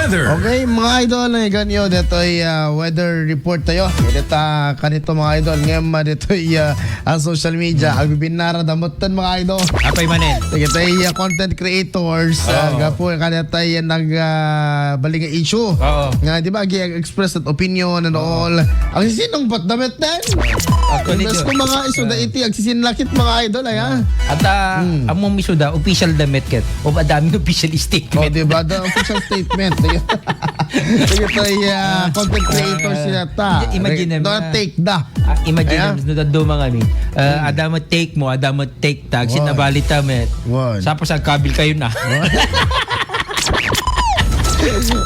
weather. Okay, mga idol, ganyo, dito ay weather report tayo. Dito kanito mga idol, ngayon dito ay social media. Ang bibinara damutan mga idol. Apay manin. Dito ay content creators. Gapo, kanito ay nagbaling issue. Oo. Nga, di ba, express that opinion and all. Ang sisinong ba't damit din? Mas kung mga iso na iti, ang sisinlakit mga idol, ay ha? At ang mong misuda, official damit ket. O madaming official O, statement. di ba? The official statement. Ito ay content creators sila ta. Imagine mo. Don't take da. Imagine mo, do mga mi. Adamo take mo, adamo take tag. Sinabalita met. Sapos ang kabil kayo na.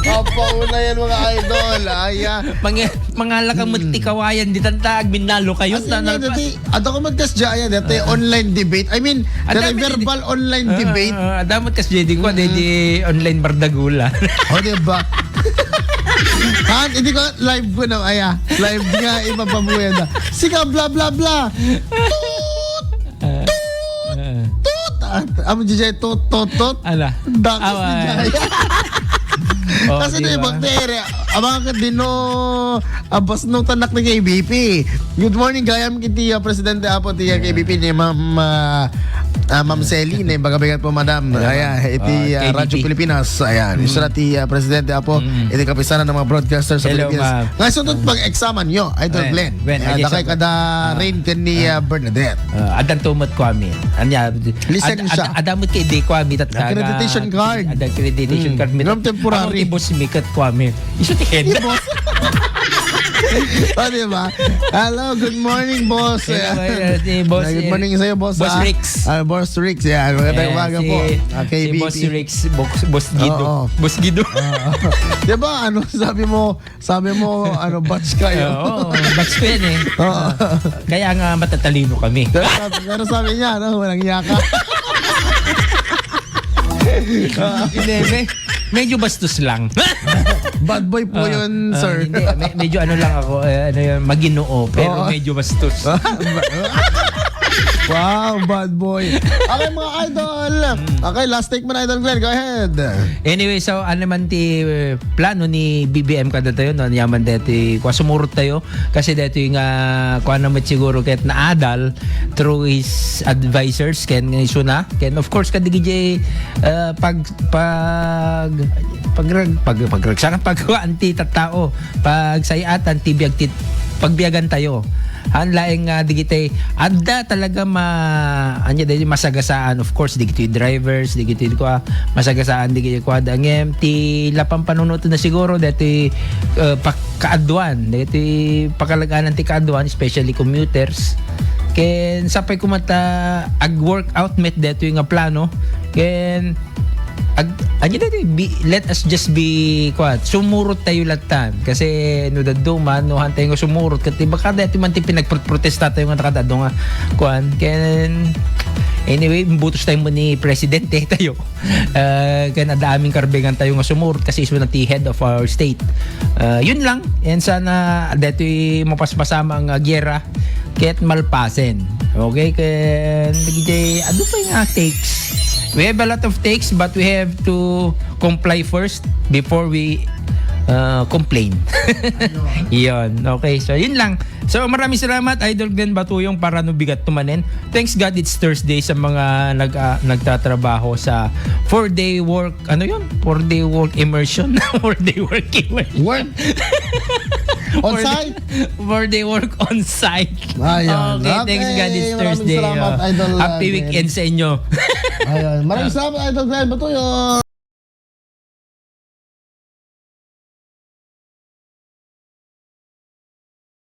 Papauna yan mga idol. Mga lakang kawayan di tantag, binalo kayo. Ato ko magkas dyan yan. Ito yung online debate. I mean, the verbal online debate. Adamot kas jadi ko, di online bardagula. O, diba? Han, hindi ko live ko na. Live nga, ipapabuyan na. Sika, bla bla bla. Toot! Toot! Amo dyan, toot, toot, toot. Ala. Dakas ni Jaya. Kasi diba? na yung bakterya. Abang ka din no, abas no tanak ni KBP. Good morning, gayam kiti Presidente Apo ti KBP ni Ma'am Selly na bagabigat po madam. Ayan, iti Radyo Pilipinas. Ayan, isa na ti Presidente Apo. Iti kapisanan ng mga broadcasters sa Pilipinas. Ngayon sunod pag-examan nyo, Idol Glenn. Dakay kada rain kan ni Bernadette. Adan tumot ko amin. Anya, listen siya. Adamot kay di ko amin at accreditation card. Adan accreditation card. From temporary. Ang boss mikat ko amin. Iso ti head. O, diba? Hello, good morning, boss. Good morning sa'yo, boss. Boss Rix. Boss Rix, yan. Magandang umaga po. Si Boss Rix, Boss Guido. Boss Guido. Diba, ano, sabi mo, batch kayo. Oo, batch ko yan eh. Kaya nga matatalino kami. Pero sabi niya, walang yaka. Hindi, medyo bastos lang. Bad boy po yun, sir. Hindi, medyo ano lang ako, maginoo, pero medyo bastos. Wow, bad boy. Okay, mga idol. Okay, last take mo na, Idol Glenn. Go ahead. Anyway, so ano man ti plano ni BBM kada tayo, no? Yaman dito, kwa sumurot tayo. Kasi dito yung kwa naman siguro kahit naadal through his advisors, ken iso na. Ken of course, kadigijay anti tattao, pagsayatan, pagbiyagan tayo. Laing digitay adda talaga masagasaan, of course digitoy drivers, digitoy ko masagasaan digitoy ko adangem ti lapang panunot na siguro dati pakaaduan dati pakalagaan ti kaadwan, especially commuters ken sapay kumata ag workout met dati nga plano ken let us just be sumurot tayo latan kasi no daduman no hantay nga sumurot kasi baka dati man ti pinagprotesta tayo nga nakadado nga ken anyway butos tayo mo ni presidente tayo ken adaming karbengan tayo nga sumurot kasi iso na ti head of our state yun lang and sana dati mapaspasama ang gyera ket malpasen okay ken ano pa yung takes. We have a lot of takes but we have to comply first before we complain. Yun. Okay. So, yun lang. So, maraming salamat, Idol Glenn Batuyong, para no bigat tumanin. Thanks God it's Thursday sa mga nagtatrabaho sa 4-day work. Ano yun? 4-day work immersion. 4-day work immersion. Work? On-site? 4-day work on-site. Ayun. Okay. Thanks God it's Thursday. Salamat, Idol Happy weekend sa inyo. Ayun. Maraming salamat, Idol Glenn Batuyong.